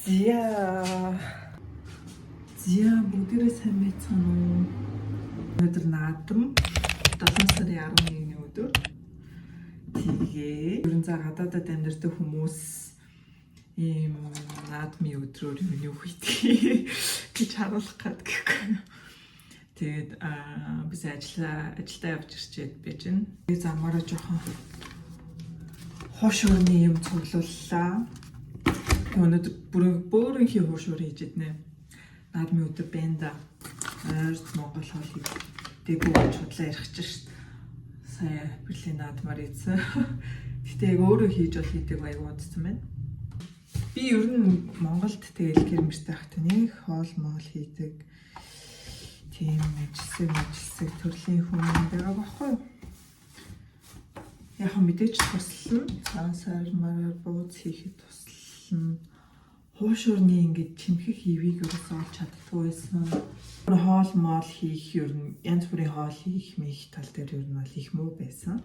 Зя бүгдээрээ сайн байцгаана уу? Өнөөдөр наадам 7 сарын 11-ний өдөр. Тэгээ ерөн за гадаадад амьдардаг хүмүүс ийм наадмын өдрөөр юу хийдэг гэж харуулах гэдэг. Тэгээд biz ажилдаа явж ирчээд байж гэн. Тэгээ замаараа жоохон хоош өрний юм цуглууллаа. Өнөөдөр бөөрөнхий хоош өр хийж иднэ. Наадмын өдөр байна да. Ойрт Монгол хоол хийдэг гэж бодлоо ярих ч шít. Сая Берлин наадмаар ийсэн. Гэтэ яг өөрөө хийж бол хийдэг аягүй удсан байна. Би ер нь Монголд тэгэл гэрмэртэй хахт нэг хоол моол хийдэг. Тийм ажилласаг төрлийн хүн байгаа байхгүй юу? Яг мэдээч туслана. Сансаар мараар бууз хийхэд туслана. Хоош өрний ингэж чимхэх ивийг өрөөс олж чаддгүй байсан. Хоол моол хийх ер нь янз бүрийн хоол хийх мэх тал дээр ер нь бол их муу байсан.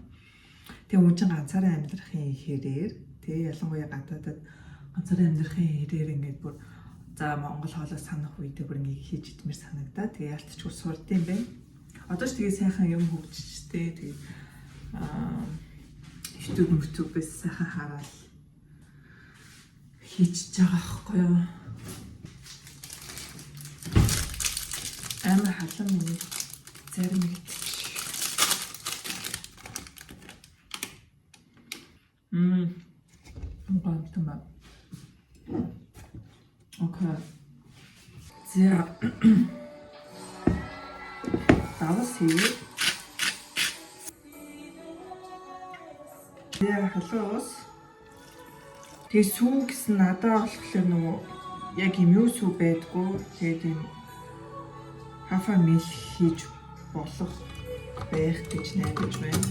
Тэгээ үнэн ганцаараа амьдрахын хэрээр тэгээ ялангуяа гадаадад ганцаараа амьдрахын хэрээр ингэж бүр за Монгол хоолоос санах үедээ бүр ингэ хийж идмээр санагдаа. Тэгээ ялцчихгүй сурдсан байна. Одоо ч тэгээ сайхан юм хөгжижтэй. Тэгээ YouTube мөтөбөөс сайхан хараад хийчихэж байгаа байхгүй юу? Амар халам миний зарим нэг. Гомтома. Окей. За. Давас хий. Я халуус. Тэгээ сүү гэсэн надад болохоор нөгөө яг юм юу сүү байдгүй. Тэгээд юм хафа мэл хийж болох байх гэж найдаж байна.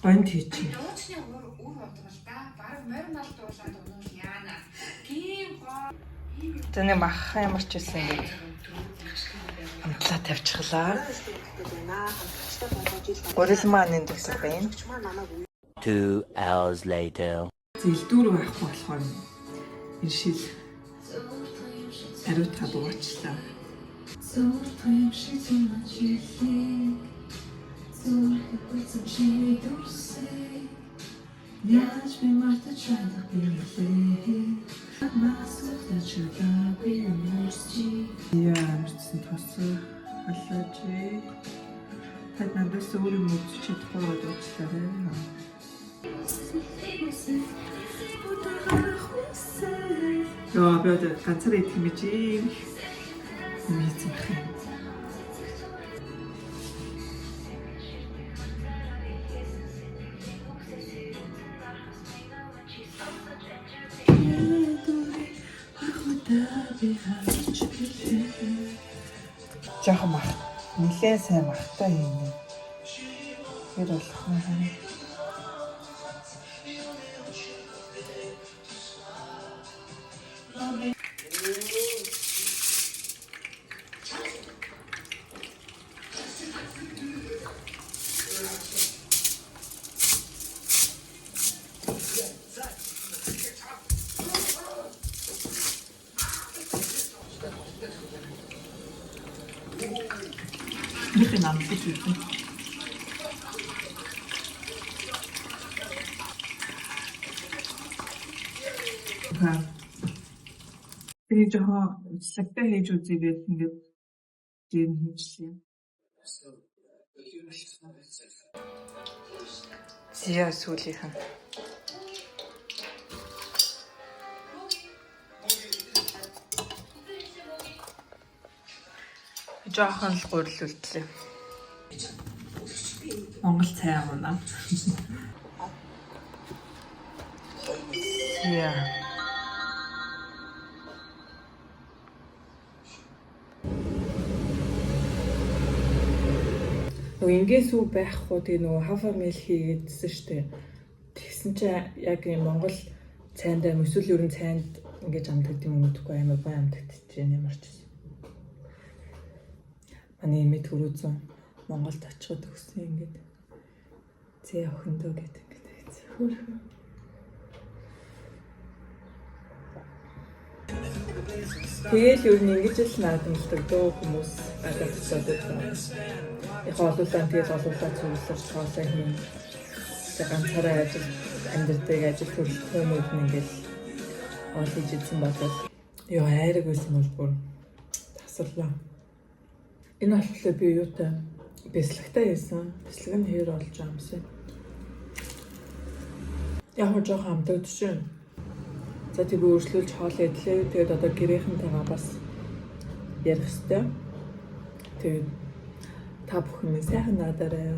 Гонт хийчих. Дуучны өөр бодгол та баг морин бол дуулаад өнөө яана. Тийм гоо. Тэний мах ямар ч байсан ингэ амтлаа тавьчихлаа. Горил маань дутсан байна. 2 hours later. Зэлдүүр байхгүй болохоор иршил ариутга дуучлаа. Яаж би мартаж чадах билээ. Ямарчсан тоцоо халаач. Тад надаас өөр юм үзэж чадахгүй дуучлаарай. Яа, бод ганцаар идэх юм чи. Мэдэх юм. Жах мах. Нилээн сайн махтай юм. Тэр болох юм. Нэг юм амтж үзье. Би жоо сэгтэй хийж үзьгээд ингээд жин хийчихлээ. Зя сүүлийнхэн. Жоохон л гурилултлаа. Монгол цай амна. Яа. Нөгөө ингээс үү байхгүй тэгээ нөгөө хафа мэл хийгээдсэн штэ. Тэгсэн чинь яг юм Монгол цайнд эсвэл ерөн цайнд ингэж амтдаг юм мэдгүй амар бай амтагдчих юм ямар ч юм. Манай имэд хүрээсэн Монголд очиход өгсөн ингээд зээ охиндоо гэдэг ингээд хөөрхөн. Тэгэл юу нэг ингэж л наадамлдаг дөө хүмүүс гадаадчаад байна. Яг олуулаа тэгэл олуулаа зөвлөж тоолоо хийн. Тэг ганцаараа ажил амьдрдаг ажил төрөлхтөнүүд нь ингээл ол хийж идсэн болол ёо айраг байсан бол бүр тасаллаа. Энэ болохоор би юутай бэслэгтэй байсан. Бэслэг нь хэр болж байгаа юмсан. Яг нь жоохон амтагдчихэв. За тэг өөрчлүүлж хоол идлээ. Тэгээд одоо гэрийнхэнтэйгээ бас ярих хэрэгтэй. Тэгээд та бүхэн сайхан надаарай.